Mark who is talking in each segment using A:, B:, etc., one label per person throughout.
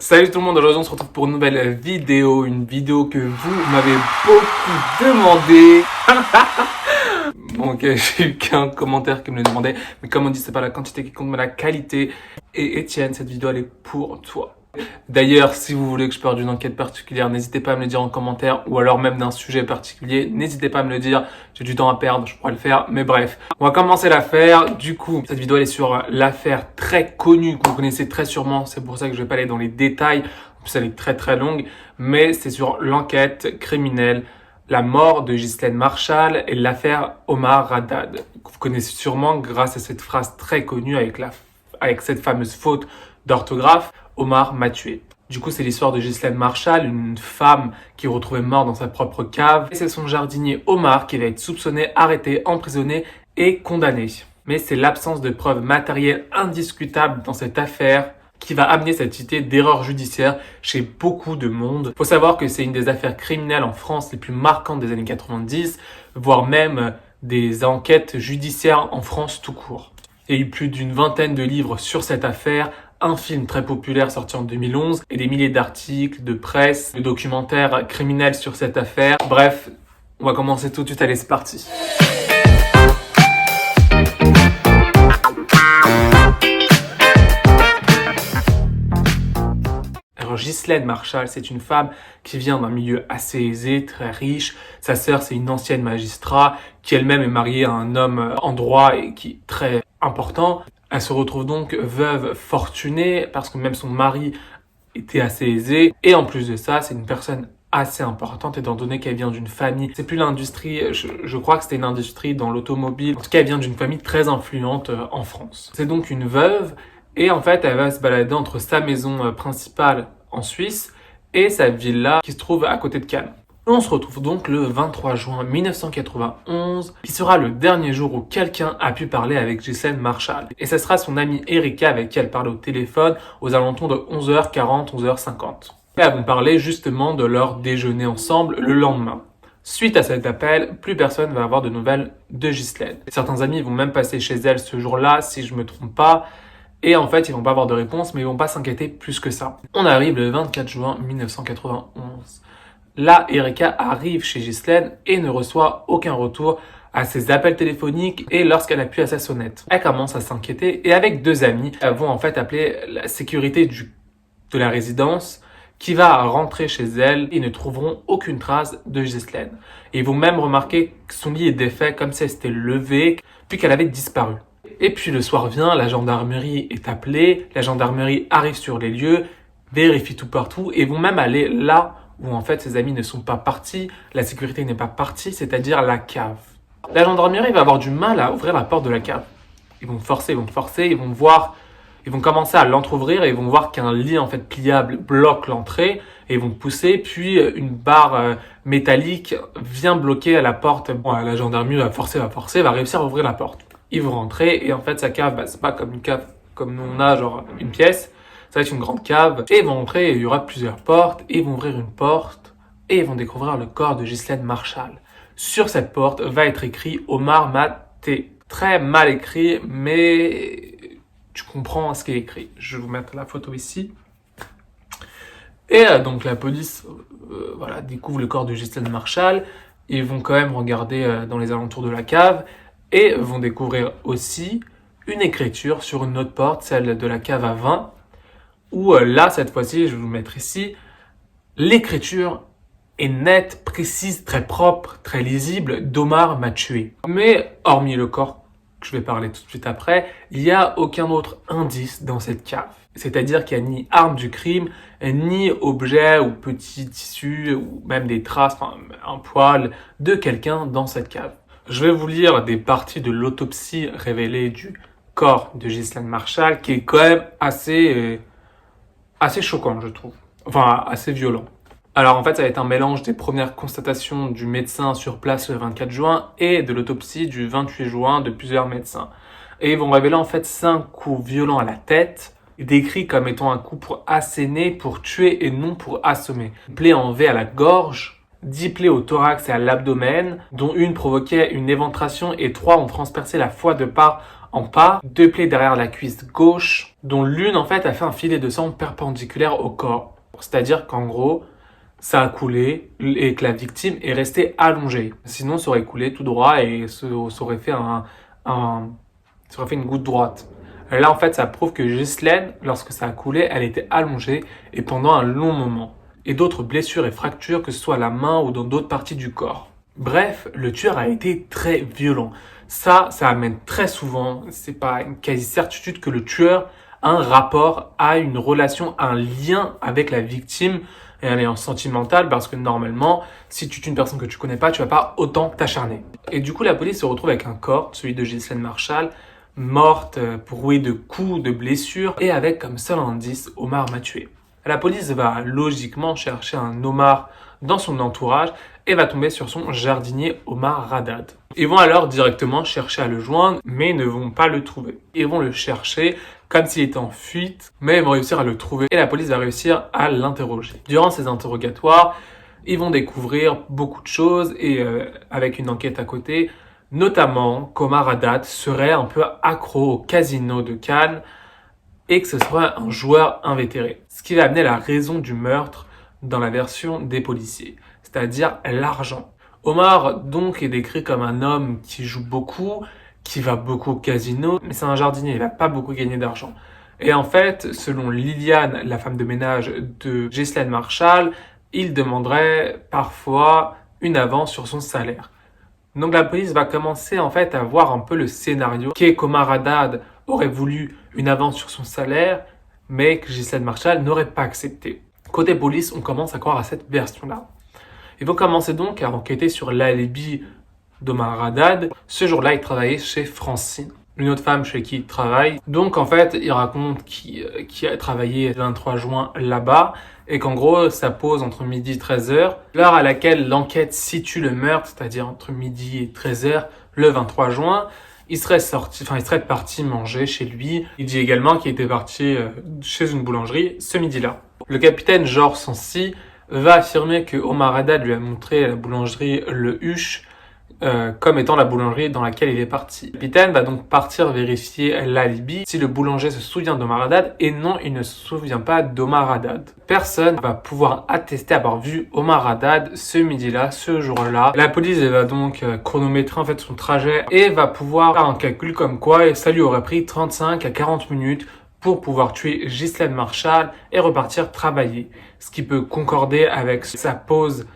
A: Salut tout le monde, aujourd'hui on se retrouve pour une nouvelle vidéo, une vidéo que vous m'avez beaucoup demandé. Bon, ok, j'ai eu qu'un commentaire qui me le demandait, mais comme on dit, c'est pas la quantité qui compte, mais la qualité. Et Étienne, cette vidéo elle est pour toi. D'ailleurs, si vous voulez que je parle d'une enquête particulière, n'hésitez pas à me le dire en commentaire, ou alors même d'un sujet particulier, n'hésitez pas à me le dire, j'ai du temps à perdre, je pourrais le faire, mais bref. On va commencer l'affaire. Du coup, cette vidéo elle est sur l'affaire très connue, que vous connaissez très sûrement, c'est pour ça que je vais pas aller dans les détails, en plus elle est très très longue, mais c'est sur l'enquête criminelle, la mort de Ghislaine Marchal et l'affaire Omar Haddad, que vous connaissez sûrement grâce à cette phrase très connue avec cette fameuse faute d'orthographe, Omar m'a tué. Du coup, c'est l'histoire de Ghislaine Marchal, une femme qui est retrouvée morte dans sa propre cave. Et c'est son jardinier Omar qui va être soupçonné, arrêté, emprisonné et condamné. Mais c'est l'absence de preuves matérielles indiscutables dans cette affaire qui va amener cette idée d'erreur judiciaire chez beaucoup de monde. Faut savoir que c'est une des affaires criminelles en France les plus marquantes des années 90, voire même des enquêtes judiciaires en France tout court. Il y a eu plus d'une vingtaine de livres sur cette affaire, un film très populaire sorti en 2011 et des milliers d'articles, de presse, de documentaires criminels sur cette affaire. Bref, on va commencer tout de suite, allez c'est parti. Alors Ghislaine Marchal, c'est une femme qui vient d'un milieu assez aisé, très riche. Sa sœur, c'est une ancienne magistrat qui elle-même est mariée à un homme en droit et qui est très important. Elle se retrouve donc veuve fortunée parce que même son mari était assez aisé. Et en plus de ça, c'est une personne assez importante étant donné qu'elle vient d'une famille. C'est plus l'industrie, je crois que c'était une industrie dans l'automobile. En tout cas, elle vient d'une famille très influente en France. C'est donc une veuve et en fait, elle va se balader entre sa maison principale en Suisse et sa villa qui se trouve à côté de Cannes. On se retrouve donc le 23 juin 1991, qui sera le dernier jour où quelqu'un a pu parler avec Ghislaine Marchal. Et ce sera son amie Erika avec qui elle parle au téléphone aux alentours de 11h40, 11h50. Et elles vont parler justement de leur déjeuner ensemble le lendemain. Suite à cet appel, plus personne va avoir de nouvelles de Ghislaine. Certains amis vont même passer chez elle ce jour-là, si je me trompe pas. Et en fait, ils vont pas avoir de réponse, mais ils vont pas s'inquiéter plus que ça. On arrive le 24 juin 1991. Là, Erika arrive chez Ghislaine et ne reçoit aucun retour à ses appels téléphoniques et lorsqu'elle appuie à sa sonnette. Elle commence à s'inquiéter et avec deux amis, elles vont en fait appeler la sécurité de la résidence qui va rentrer chez elle et ne trouveront aucune trace de Ghislaine. Et ils vont même remarquer que son lit est défait comme si elle s'était levée puis qu'elle avait disparu. Et puis le soir vient, la gendarmerie est appelée, la gendarmerie arrive sur les lieux, vérifie tout partout et vont même aller là où en fait ses amis ne sont pas partis, la sécurité n'est pas partie, c'est-à-dire la cave. La gendarmerie va avoir du mal à ouvrir la porte de la cave. Ils vont forcer, ils vont commencer à l'entrouvrir et ils vont voir qu'un lit en fait pliable bloque l'entrée et ils vont pousser, puis une barre métallique vient bloquer à la porte. Bon, la gendarmerie va forcer, va réussir à ouvrir la porte. Ils vont rentrer et en fait sa cave, c'est pas comme une cave comme nous on a genre une pièce. Ça va être une grande cave. Et ils vont entrer, il y aura plusieurs portes. Et ils vont ouvrir une porte. Et ils vont découvrir le corps de Ghislaine Marchal. Sur cette porte va être écrit Omar m'a tué. Très mal écrit, mais tu comprends ce qui est écrit. Je vais vous mettre la photo ici. Et donc la police découvre le corps de Ghislaine Marchal. Ils vont quand même regarder dans les alentours de la cave. Et vont découvrir aussi une écriture sur une autre porte, celle de la cave à vin. Où là, cette fois-ci, je vais vous mettre ici, l'écriture est nette, précise, très propre, très lisible, d'Omar m'a tué. Mais hormis le corps, que je vais parler tout de suite après, il n'y a aucun autre indice dans cette cave. C'est-à-dire qu'il n'y a ni arme du crime, ni objet ou petit tissu, ou même des traces, un poil de quelqu'un dans cette cave. Je vais vous lire des parties de l'autopsie révélée du corps de Ghislaine Marchal, qui est quand même assez choquant, je trouve. Enfin, assez violent. Alors en fait, ça va être un mélange des premières constatations du médecin sur place le 24 juin et de l'autopsie du 28 juin de plusieurs médecins. Et ils vont révéler en fait 5 coups violents à la tête, décrits comme étant un coup pour asséner, pour tuer et non pour assommer. Une plaie en V à la gorge, 10 plaies au thorax et à l'abdomen, dont une provoquait une éventration et 3 ont transpercé la foie de part en part, 2 plaies derrière la cuisse gauche, dont l'une en fait a fait un filet de sang perpendiculaire au corps. C'est-à-dire qu'en gros, ça a coulé et que la victime est restée allongée. Sinon, ça aurait coulé tout droit et ça aurait fait ça aurait fait une goutte droite. Là, en fait, ça prouve que Ghislaine, lorsque ça a coulé, elle était allongée et pendant un long moment. Et d'autres blessures et fractures, que ce soit à la main ou dans d'autres parties du corps. Bref, le tueur a été très violent. Ça amène très souvent, c'est pas une quasi-certitude que le tueur a un rapport, a une relation, un lien avec la victime et un lien sentimental parce que normalement, si tu tues une personne que tu connais pas, tu vas pas autant t'acharner. Et du coup, la police se retrouve avec un corps, celui de Ghislaine Marchal, morte, brouée de coups, de blessures et avec comme seul indice, Omar m'a tué. La police va logiquement chercher un Omar dans son entourage et va tomber sur son jardinier Omar Haddad. Ils vont alors directement chercher à le joindre, mais ne vont pas le trouver. Ils vont le chercher comme s'il était en fuite, mais ils vont réussir à le trouver et la police va réussir à l'interroger. Durant ces interrogatoires, ils vont découvrir beaucoup de choses et avec une enquête à côté, notamment qu'Omar Haddad serait un peu accro au casino de Cannes et que ce serait un joueur invétéré. Ce qui va amener la raison du meurtre dans la version des policiers, c'est-à-dire l'argent. Omar donc est décrit comme un homme qui joue beaucoup, qui va beaucoup au casino, mais c'est un jardinier, il va pas beaucoup gagner d'argent. Et en fait, selon Liliane, la femme de ménage de Ghislaine Marchal, il demanderait parfois une avance sur son salaire. Donc la police va commencer en fait à voir un peu le scénario qui est qu'Omar Haddad aurait voulu une avance sur son salaire, mais que Ghislaine Marchal n'aurait pas accepté. Côté police, on commence à croire à cette version-là. Ils vont commencer donc à enquêter sur l'alibi d'Omar Haddad. Ce jour-là, il travaillait chez Francine, une autre femme chez qui il travaille. Donc en fait, il raconte qu'il a travaillé le 23 juin là-bas et qu'en gros, ça pose entre midi et 13h, l'heure à laquelle l'enquête situe le meurtre, c'est-à-dire entre midi et 13h le 23 juin. Il serait parti manger chez lui. Il dit également qu'il était parti chez une boulangerie ce midi-là. Le capitaine Georges Sancy va affirmer que Omar Haddad lui a montré la boulangerie Le Huche comme étant la boulangerie dans laquelle il est parti. Le capitaine va donc partir vérifier l'alibi si le boulanger se souvient d'Omar Haddad et non, il ne se souvient pas d'Omar Haddad. Personne va pouvoir attester avoir vu Omar Haddad ce midi-là, ce jour-là. La police va donc chronométrer en fait son trajet et va pouvoir faire un calcul comme quoi ça lui aurait pris 35 à 40 minutes pour pouvoir tuer Ghislaine Marchal et repartir travailler. Ce qui peut concorder avec sa pause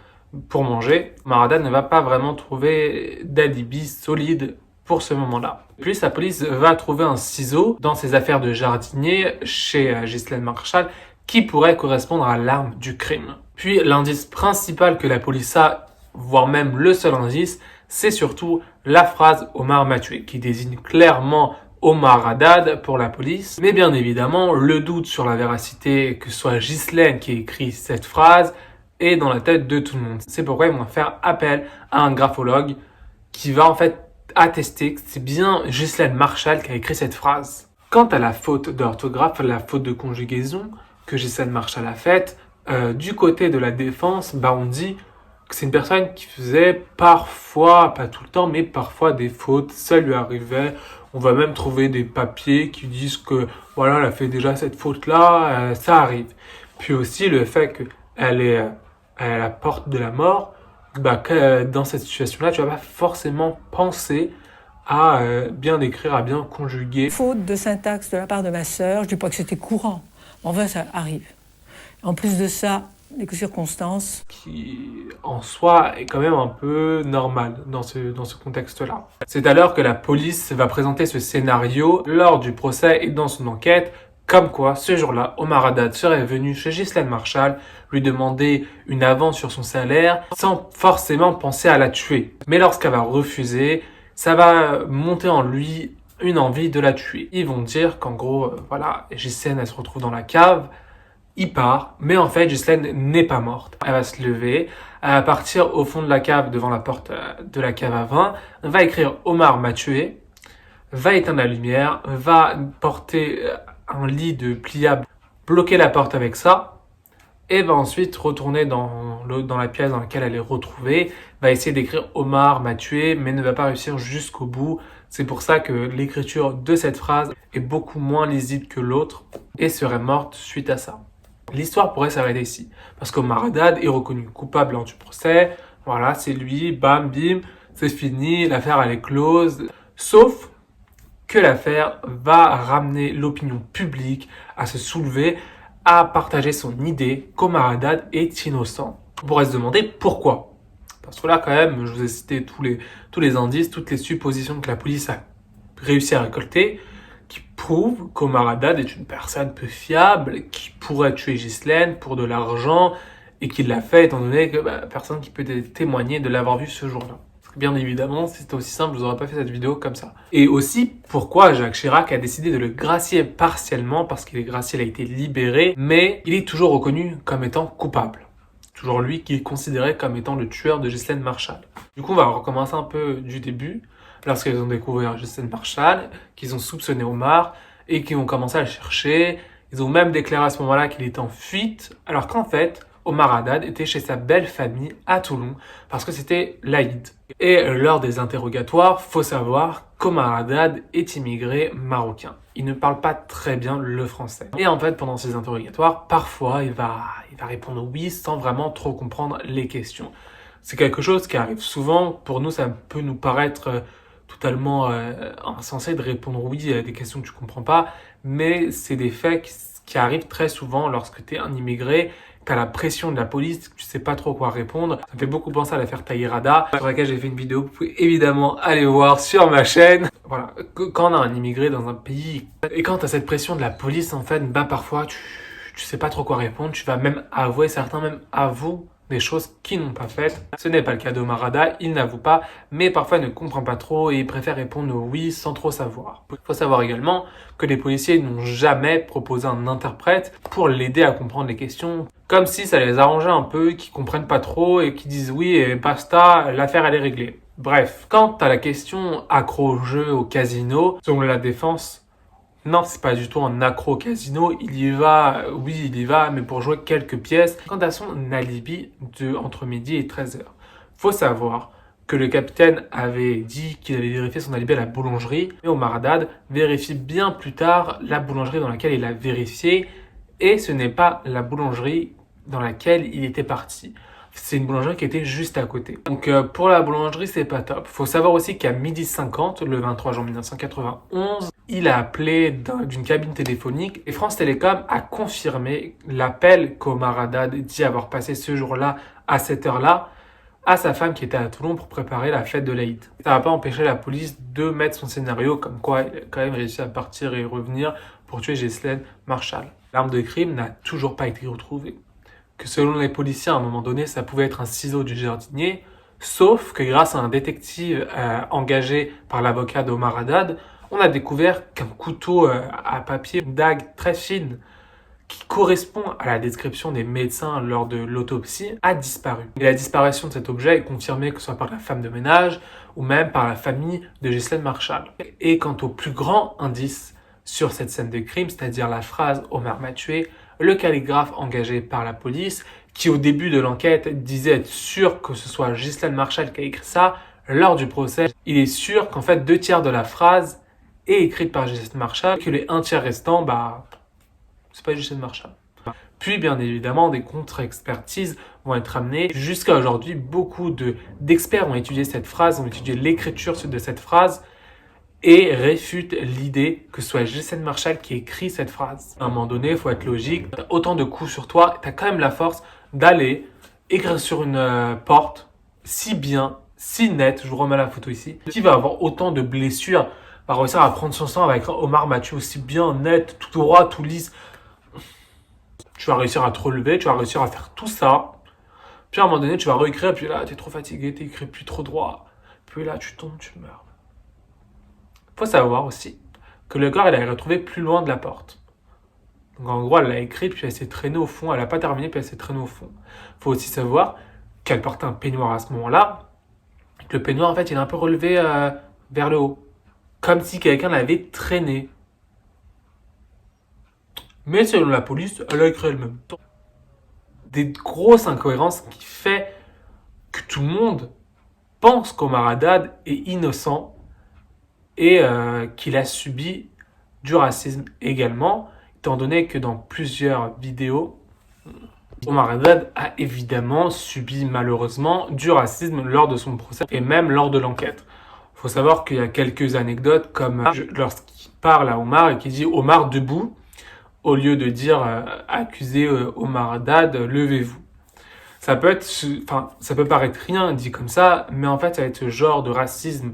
A: pour manger. Omar Haddad ne va pas vraiment trouver d'alibi solide pour ce moment-là. Puis la police va trouver un ciseau dans ses affaires de jardinier chez Ghislaine Marchal qui pourrait correspondre à l'arme du crime. Puis l'indice principal que la police a, voire même le seul indice, c'est surtout la phrase Omar m'a tué, qui désigne clairement Omar Haddad pour la police. Mais bien évidemment, le doute sur la véracité que ce soit Ghislaine qui écrit cette phrase est dans la tête de tout le monde. C'est pourquoi ils vont faire appel à un graphologue qui va en fait attester que c'est bien Ghislaine Marchal qui a écrit cette phrase. Quant à la faute d'orthographe, la faute de conjugaison que Ghislaine Marchal a faite, du côté de la défense, on dit que c'est une personne qui faisait parfois, pas tout le temps, mais parfois des fautes, ça lui arrivait. On va même trouver des papiers qui disent que voilà, elle a fait déjà cette faute-là, ça arrive. Puis aussi le fait qu'elle est à la porte de la mort, que dans cette situation-là, tu vas pas forcément penser à bien écrire, à bien conjuguer.
B: Faute de syntaxe de la part de ma sœur, je dis pas que c'était courant, mais enfin ça arrive. En plus de ça, les circonstances
A: qui en soi est quand même un peu normal dans ce contexte-là. C'est alors que la police va présenter ce scénario lors du procès et dans son enquête, comme quoi ce jour-là, Omar Haddad serait venu chez Ghislaine Marchal lui demander une avance sur son salaire sans forcément penser à la tuer. Mais lorsqu'elle va refuser, ça va monter en lui une envie de la tuer. Ils vont dire qu'en gros, Ghislaine elle se retrouve dans la cave. Il part, mais en fait, Ghislaine n'est pas morte. Elle va se lever, elle va partir au fond de la cave, devant la porte de la cave à vin, va écrire « Omar m'a tué », va éteindre la lumière, va porter un lit de pliable, bloquer la porte avec ça, et va ensuite retourner dans la pièce dans laquelle elle est retrouvée, va essayer d'écrire Omar m'a tué, mais ne va pas réussir jusqu'au bout. C'est pour ça que l'écriture de cette phrase est beaucoup moins lisible que l'autre et serait morte suite à ça. L'histoire pourrait s'arrêter ici, parce qu'Omar Haddad est reconnu coupable lors du procès. Voilà, c'est lui, bam, bim, c'est fini, l'affaire elle est close. Sauf que l'affaire va ramener l'opinion publique à se soulever, à partager son idée qu'Omar Haddad est innocent. On pourrait se demander pourquoi. Parce que là, quand même, je vous ai cité tous les indices, toutes les suppositions que la police a réussi à récolter, qui prouvent qu'Omar Haddad est une personne peu fiable, qui pourrait tuer Ghislaine pour de l'argent, et qui l'a fait étant donné que personne qui peut témoigner de l'avoir vu ce jour-là. Bien évidemment, si c'était aussi simple, je vous aurais pas fait cette vidéo comme ça. Et aussi, pourquoi Jacques Chirac a décidé de le gracier partiellement, parce qu'il est gracié, il a été libéré, mais il est toujours reconnu comme étant coupable. Toujours lui qui est considéré comme étant le tueur de Ghislaine Marchal. Du coup, on va recommencer un peu du début, lorsqu'ils ont découvert Ghislaine Marchal, qu'ils ont soupçonné Omar, et qu'ils ont commencé à le chercher. Ils ont même déclaré à ce moment-là qu'il était en fuite, alors qu'en fait, Omar Haddad était chez sa belle famille à Toulon, parce que c'était l'Aïd. Et lors des interrogatoires, faut savoir qu'Omar Haddad est immigré marocain. Il ne parle pas très bien le français. Et en fait, pendant ces interrogatoires, parfois, il va répondre oui sans vraiment trop comprendre les questions. C'est quelque chose qui arrive souvent. Pour nous, ça peut nous paraître totalement insensé de répondre oui à des questions que tu comprends pas, mais c'est des faits qui arrivent très souvent lorsque tu es un immigré. T'as la pression de la police, tu sais pas trop quoi répondre. Ça me fait beaucoup penser à l'affaire Tahirada, sur laquelle j'ai fait une vidéo. Vous pouvez évidemment aller voir sur ma chaîne. Voilà, quand on a un immigré dans un pays, et quand t'as cette pression de la police, en fait, parfois, tu sais pas trop quoi répondre. Tu vas même avouer, certains même avouent des choses qu'ils n'ont pas faites. Ce n'est pas le cas d'Omar Haddad, il n'avoue pas, mais parfois il ne comprend pas trop et il préfère répondre oui sans trop savoir. Il faut savoir également que les policiers n'ont jamais proposé un interprète pour l'aider à comprendre les questions, comme si ça les arrangeait un peu, qu'ils comprennent pas trop et qu'ils disent oui et basta, l'affaire elle est réglée. Bref, quant à la question accro au jeu au casino, selon la défense, non, c'est pas du tout un accro au casino. Il y va, oui, il y va, mais pour jouer quelques pièces. Quant à son alibi entre midi et 13h, faut savoir que le capitaine avait dit qu'il allait vérifier son alibi à la boulangerie, mais Omar Haddad vérifie bien plus tard la boulangerie dans laquelle il a vérifié, et ce n'est pas la boulangerie dans laquelle il était parti. C'est une boulangerie qui était juste à côté. Donc pour la boulangerie, c'est pas top. Faut savoir aussi qu'à 12h50, le 23 juin 1991, il a appelé d'une cabine téléphonique et France Télécom a confirmé l'appel qu'Omar Haddad dit avoir passé ce jour-là à cette heure-là à sa femme qui était à Toulon pour préparer la fête de l'Aïd. Ça n'a pas empêché la police de mettre son scénario comme quoi il a quand même réussi à partir et revenir pour tuer Ghislaine Marchal. L'arme de crime n'a toujours pas été retrouvée. Que selon les policiers, à un moment donné, ça pouvait être un ciseau du jardinier, sauf que grâce à un détective engagé par l'avocat d'Omar Haddad, on a découvert qu'un couteau à papier, une dague très fine, qui correspond à la description des médecins lors de l'autopsie, a disparu. Et la disparition de cet objet est confirmée que ce soit par la femme de ménage ou même par la famille de Ghislaine Marchal. Et quant au plus grand indice sur cette scène de crime, c'est-à-dire la phrase « Omar m'a tué », le calligraphe engagé par la police, qui au début de l'enquête disait être sûr que ce soit Ghislaine Marchal qui a écrit ça, lors du procès, il est sûr qu'en fait 2/3 de la phrase est écrite par Ghislaine Marchal, que les 1/3 restants, c'est pas Ghislaine Marchal. Puis bien évidemment, des contre-expertises vont être amenées. Jusqu'à aujourd'hui, beaucoup d'experts ont étudié cette phrase, ont étudié l'écriture de cette phrase, et réfute l'idée que ce soit Ghislaine Marchal qui écrit cette phrase. À un moment donné, il faut être logique. T'as autant de coups sur toi, tu as quand même la force d'aller écrire sur une porte si bien, si nette, je vous remets la photo ici, qui va avoir autant de blessures, va réussir à prendre son sang avec Omar m'a tué aussi bien, net, tout droit, tout lisse. Tu vas réussir à te relever, tu vas réussir à faire tout ça. Puis à un moment donné, tu vas réécrire, puis là, tu es trop fatigué, tu écris plus trop droit. Puis là, tu tombes, tu meurs. Faut savoir aussi que le corps, il a retrouvé plus loin de la porte. Donc en gros, elle l'a écrite, puis elle s'est traînée au fond. Elle n'a pas terminé, puis elle s'est traînée au fond. Faut aussi savoir qu'elle portait un peignoir à ce moment-là. Que le peignoir, en fait, il est un peu relevé vers le haut. Comme si quelqu'un l'avait traîné. Mais selon la police, elle a écrit elle-même. des grosses incohérences qui fait que tout le monde pense qu'Omar Haddad est innocent et qu'il a subi du racisme également, étant donné que dans plusieurs vidéos, Omar Haddad a évidemment subi malheureusement du racisme lors de son procès et même lors de l'enquête. Il faut savoir qu'il y a quelques anecdotes comme lorsqu'il parle à Omar et qu'il dit Omar debout, au lieu de dire accusez Omar Haddad, levez-vous. Ça peut paraître rien dit comme ça, mais en fait ça va être ce genre de racisme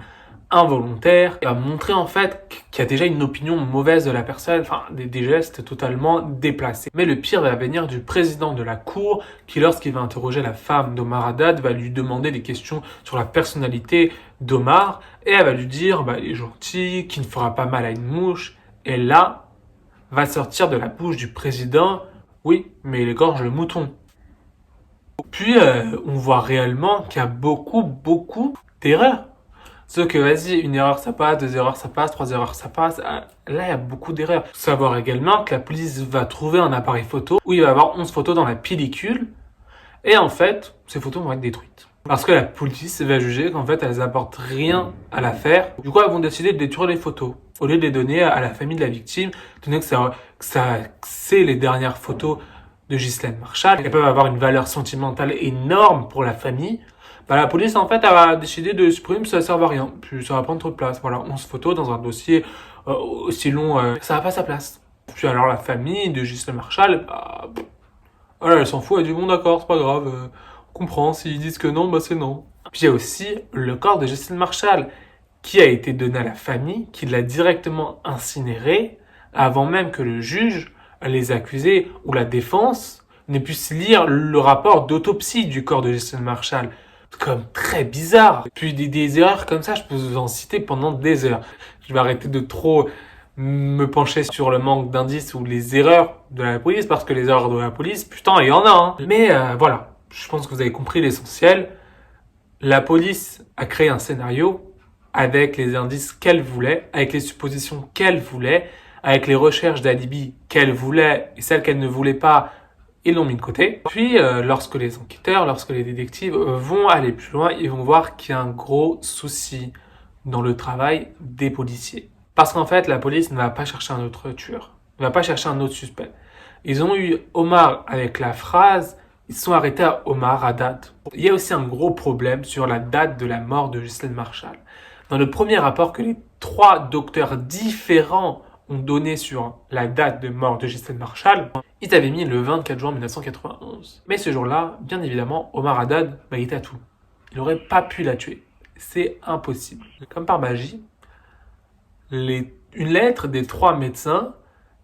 A: involontaire et à montrer en fait qu'il y a déjà une opinion mauvaise de la personne, des gestes totalement déplacés. Mais le pire va venir du président de la cour qui, lorsqu'il va interroger la femme d'Omar Haddad, va lui demander des questions sur la personnalité d'Omar et elle va lui dire il est gentil, qu'il ne fera pas mal à une mouche. Et là va sortir de la bouche du président oui, mais il égorge le mouton. Puis on voit réellement qu'il y a beaucoup d'erreurs. Sauf que vas-y, une erreur ça passe, 2 erreurs ça passe, 3 erreurs ça passe. Là, il y a beaucoup d'erreurs. Faut savoir également que la police va trouver un appareil photo où il va y avoir 11 photos dans la pellicule. Et en fait, ces photos vont être détruites. Parce que la police va juger qu'en fait, elles apportent rien à l'affaire. Du coup, elles vont décider de détruire les photos. Au lieu de les donner à la famille de la victime, donné que c'est les dernières photos de Ghislaine Marchal. Elles peuvent avoir une valeur sentimentale énorme pour la famille. La police, en fait, elle a décidé de supprimer, ça ne sert à rien. Puis ça va prendre trop de place. Voilà, 11 photos dans un dossier aussi long, ça n'a pas sa place. Puis alors la famille de Ghislaine Marchal, elle s'en fout, elle dit bon d'accord, c'est pas grave, on comprend, s'ils disent que non, c'est non. Puis il y a aussi le corps de Ghislaine Marchal qui a été donné à la famille, qui l'a directement incinéré avant même que le juge, les accusés ou la défense ne puissent lire le rapport d'autopsie du corps de Ghislaine Marchal. Comme très bizarre. Puis des erreurs comme ça, je peux vous en citer pendant des heures. Je vais arrêter de trop me pencher sur le manque d'indices ou les erreurs de la police, parce que les erreurs de la police, putain, il y en a. Mais voilà, je pense que vous avez compris l'essentiel. La police a créé un scénario avec les indices qu'elle voulait, avec les suppositions qu'elle voulait, avec les recherches d'alibi qu'elle voulait et celles qu'elle ne voulait pas. Ils l'ont mis de côté. Puis, lorsque les enquêteurs, lorsque les détectives vont aller plus loin, ils vont voir qu'il y a un gros souci dans le travail des policiers. Parce qu'en fait, la police ne va pas chercher un autre tueur, ne va pas chercher un autre suspect. Ils ont eu Omar avec la phrase « Ils sont arrêtés à Omar Haddad ». Il y a aussi un gros problème sur la date de la mort de Ghislaine Marchal. Dans le premier rapport que les 3 docteurs différents ont donné sur la date de mort de Ghislaine Marchal, ils avaient mis le 24 juin 1991. Mais ce jour-là, bien évidemment, Omar Haddad, il était à Toulon. Il n'aurait pas pu la tuer. C'est impossible. Comme par magie, une lettre des 3 médecins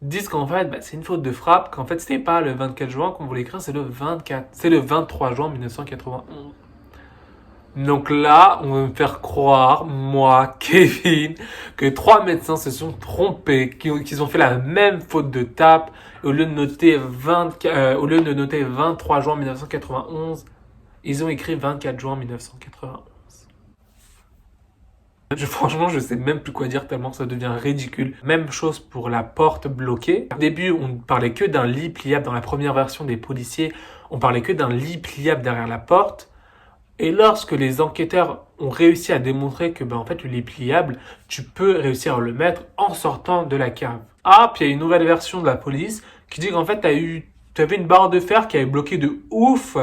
A: disent qu'en fait, c'est une faute de frappe, qu'en fait, c'était pas le 24 juin qu'on voulait écrire, c'est le 23 juin 1991. Donc là, on veut me faire croire, moi, Kevin, que 3 médecins se sont trompés, qu'ils ont fait la même faute de tape. Au lieu de noter 23 juin 1991, ils ont écrit 24 juin 1991. Franchement, je sais même plus quoi dire tellement ça devient ridicule. Même chose pour la porte bloquée. Au début, on parlait que d'un lit pliable. Dans la première version des policiers, on parlait que d'un lit pliable derrière la porte. Et lorsque les enquêteurs ont réussi à démontrer que en fait, le lit pliable, tu peux réussir à le mettre en sortant de la cave. Ah, puis il y a une nouvelle version de la police qui dit qu'en fait, tu avais une barre de fer qui avait bloqué de ouf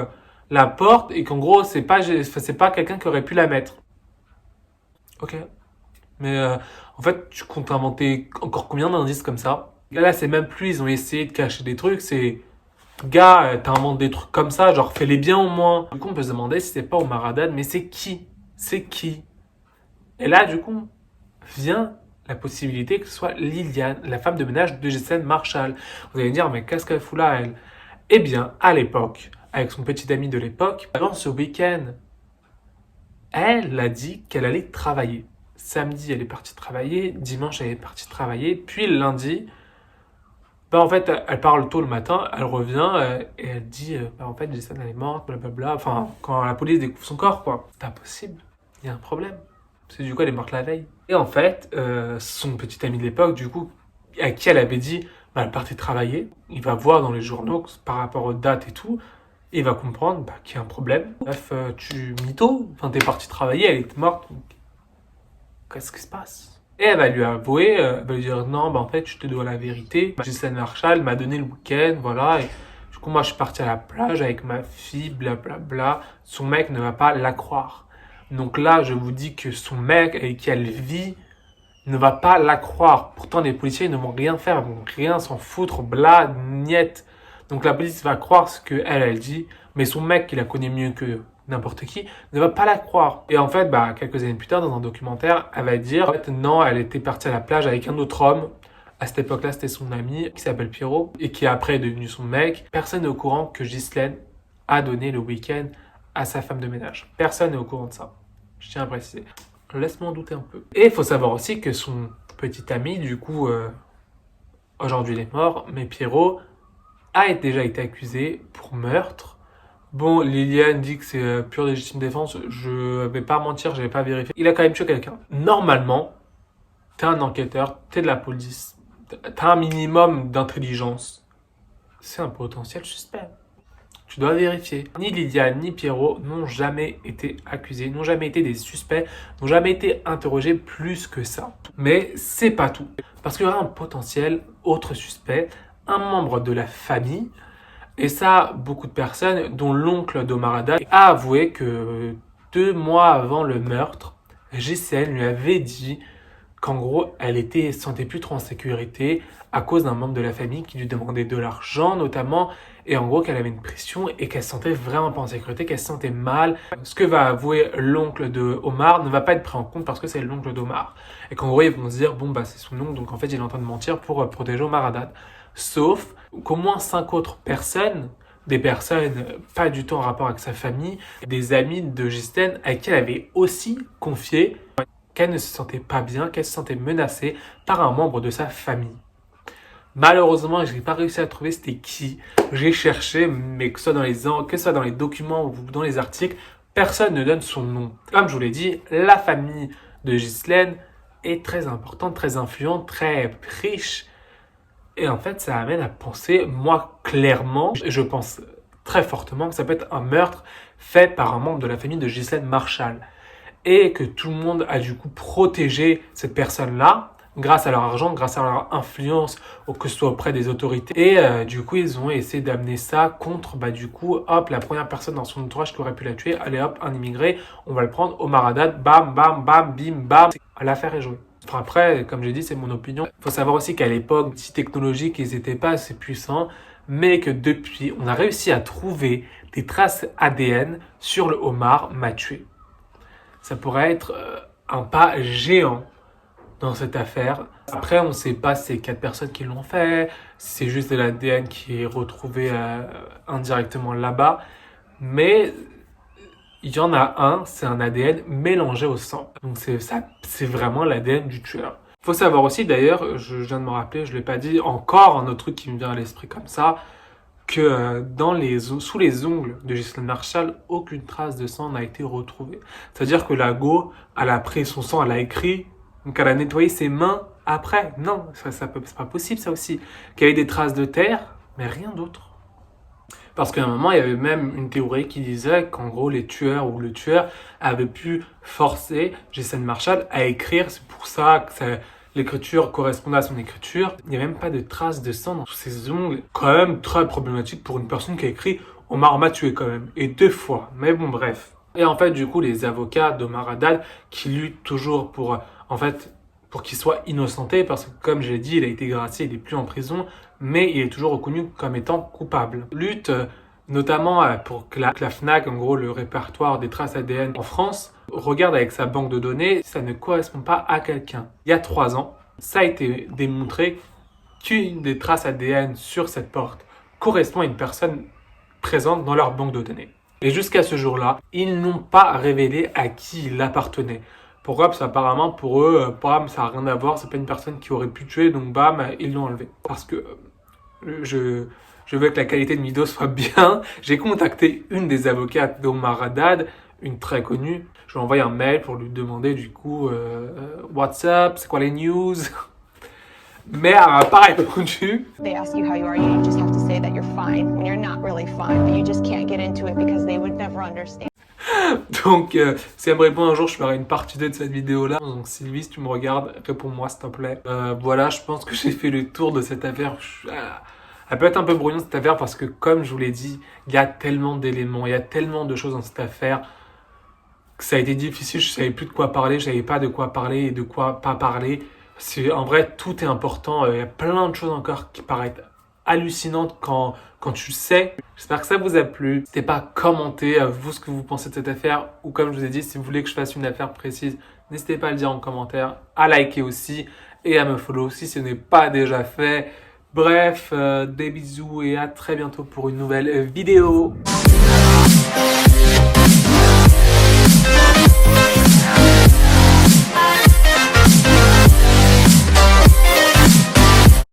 A: la porte et qu'en gros, c'est pas quelqu'un qui aurait pu la mettre. Ok. Mais en fait, tu comptes inventer encore combien d'indices comme ça? Là, c'est même plus, ils ont essayé de cacher des trucs, c'est... Gars, t'inventes des trucs comme ça, genre fais-les bien au moins. Du coup, on peut se demander si c'est pas Omar Haddad, mais c'est qui? C'est qui? Et là, du coup, vient la possibilité que ce soit Liliane, la femme de ménage de Ghislaine Marchal. Vous allez me dire, mais qu'est-ce qu'elle fout là, elle? Eh bien, à l'époque, avec son petit ami de l'époque, avant ce week-end, elle a dit qu'elle allait travailler. Samedi, elle est partie travailler, dimanche, elle est partie travailler, puis lundi... en fait, elle parle tôt le matin, elle revient et elle dit en fait, Ghislaine elle est morte, blablabla. Enfin, quand la police découvre son corps, quoi. C'est impossible, il y a un problème. C'est du coup, elle est morte la veille. Et en fait, son petit ami de l'époque, du coup, à qui elle avait dit, elle partait travailler, il va voir dans les journaux par rapport aux dates et tout, Et il va comprendre qu'il y a un problème. Bref, tu mytho, enfin, t'es parti travailler, elle est morte. Qu'est-ce qui se passe? Et elle va lui avouer, elle va lui dire non, en fait, je te dois la vérité. Ghislaine Marshall m'a donné le week-end, voilà. Et du coup, moi, je suis parti à la plage avec ma fille, blablabla. Son mec ne va pas la croire. Donc là, je vous dis que son mec avec qui elle vit ne va pas la croire. Pourtant, les policiers ne vont rien faire, ils vont rien s'en foutre, bla, niette. Donc la police va croire ce qu'elle, elle dit, mais son mec, qui la connaît mieux que n'importe qui, ne va pas la croire. Et en fait, quelques années plus tard, dans un documentaire, elle va dire, en fait, non, elle était partie à la plage avec un autre homme. À cette époque-là, c'était son ami, qui s'appelle Pierrot, et qui après est devenu son mec. Personne n'est au courant que Ghislaine a donné le week-end à sa femme de ménage. Personne n'est au courant de ça. Je tiens à préciser. Laisse-moi en douter un peu. Et il faut savoir aussi que son petit ami, du coup, aujourd'hui il est mort, mais Pierrot a déjà été accusé pour meurtre. Bon, Liliane dit que c'est pure légitime défense. Je vais pas mentir, je vais pas vérifier. Il a quand même tué quelqu'un. Normalement, t'es un enquêteur, t'es de la police, t'as un minimum d'intelligence. C'est un potentiel suspect. Tu dois vérifier. Ni Liliane ni Pierrot n'ont jamais été accusés, n'ont jamais été des suspects, n'ont jamais été interrogés plus que ça. Mais c'est pas tout. Parce qu'il y aura un potentiel autre suspect, un membre de la famille. Et ça, beaucoup de personnes, dont l'oncle d'Omar Haddad, a avoué que 2 mois avant le meurtre, Ghislaine lui avait dit qu'en gros, elle se sentait plus trop en sécurité à cause d'un membre de la famille qui lui demandait de l'argent notamment, et en gros qu'elle avait une pression et qu'elle se sentait vraiment pas en sécurité, qu'elle se sentait mal. Ce que va avouer l'oncle de Omar ne va pas être pris en compte parce que c'est l'oncle d'Omar. Et qu'en gros, ils vont se dire, c'est son oncle, donc en fait, il est en train de mentir pour protéger Omar Haddad. Sauf qu'au moins 5 autres personnes, des personnes pas du tout en rapport avec sa famille, des amis de Ghislaine à qui elle avait aussi confié qu'elle ne se sentait pas bien, qu'elle se sentait menacée par un membre de sa famille. Malheureusement, je n'ai pas réussi à trouver c'était qui. J'ai cherché, mais que ce soit dans les documents ou dans les articles, personne ne donne son nom. Comme je vous l'ai dit, la famille de Ghislaine est très importante, très influente, très riche. Et en fait, ça amène à penser, moi, clairement, je pense très fortement que ça peut être un meurtre fait par un membre de la famille de Ghislaine Marshall. Et que tout le monde a du coup protégé cette personne-là grâce à leur argent, grâce à leur influence, ou que ce soit auprès des autorités. Et du coup, ils ont essayé d'amener ça contre, la première personne dans son entourage qui aurait pu la tuer. Allez hop, un immigré, on va le prendre, Omar Haddad, bam, bam, bam, bim, bam. L'affaire est jouée. Enfin, après, comme j'ai dit, c'est mon opinion. Il faut savoir aussi qu'à l'époque, si technologiques, ils n'étaient pas assez puissants, mais que depuis, on a réussi à trouver des traces ADN sur le homard m'a tué. Ça pourrait être un pas géant dans cette affaire. Après, on ne sait pas si c'est 4 personnes qui l'ont fait, si c'est juste de l'ADN qui est retrouvé indirectement là-bas. Mais il y en a un, c'est un ADN mélangé au sang. Donc c'est vraiment l'ADN du tueur. Il faut savoir aussi, d'ailleurs, je viens de me rappeler, je ne l'ai pas dit, encore un autre truc qui me vient à l'esprit comme ça, que sous les ongles de Ghislaine Marshall, aucune trace de sang n'a été retrouvée. C'est-à-dire que la go, elle a pris son sang, elle a écrit, donc elle a nettoyé ses mains après. Non, c'est pas possible ça aussi. Qu'il y ait des traces de terre, mais rien d'autre. Parce qu'à un moment, il y avait même une théorie qui disait qu'en gros, les tueurs ou le tueur avait pu forcer Ghislaine Marshall à écrire. C'est pour ça que l'écriture correspondait à son écriture. Il n'y a même pas de traces de sang dans tous ses ongles. Quand même très problématique pour une personne qui a écrit « Omar m'a tué quand même ». Et 2 fois. Mais bon, bref. Et en fait, du coup, les avocats d'Omar Haddad qui luttent toujours pour qu'il soit innocenté, parce que comme je l'ai dit, il a été gracié, il n'est plus en prison, mais il est toujours reconnu comme étant coupable. Lutte notamment pour que la FNAC, en gros le répertoire des traces ADN en France, regarde avec sa banque de données, ça ne correspond pas à quelqu'un. Il y a 3 ans, ça a été démontré qu'une des traces ADN sur cette porte correspond à une personne présente dans leur banque de données. Et jusqu'à ce jour-là, ils n'ont pas révélé à qui il appartenait. Pourquoi? Parce qu'apparemment, pour eux, ça n'a rien à voir, c'est pas une personne qui aurait pu tuer, donc ils l'ont enlevé. Parce que je veux que la qualité de mes vidéos soit bien. J'ai contacté une des avocates d'Omar Haddad, une très connue. Je lui ai envoyé un mail pour lui demander du coup, what's up, c'est quoi les news? Mais elle m'a pas répondu.
C: They ask you how you are, you just have to say that you're fine when you're not really fine, but you just can't get into it because they would never understand.
A: Donc, si elle me répond un jour, je ferai une partie 2 de cette vidéo-là. Donc, Sylvie, si tu me regardes, réponds-moi, s'il te plaît. Voilà, je pense que j'ai fait le tour de cette affaire. Elle peut être un peu brouillonne, cette affaire, parce que, comme je vous l'ai dit, il y a tellement d'éléments, il y a tellement de choses dans cette affaire que ça a été difficile. Je savais plus de quoi parler, je savais pas de quoi parler et de quoi pas parler. En vrai, tout est important. Il y a plein de choses encore qui paraissent hallucinantes quand tu sais. J'espère que ça vous a plu. N'hésitez pas à commenter vous ce que vous pensez de cette affaire, ou comme je vous ai dit, si vous voulez que je fasse une affaire précise, n'hésitez pas à le dire en commentaire, à liker aussi et à me follow si ce n'est pas déjà fait. Bref, des bisous et à très bientôt pour une nouvelle vidéo.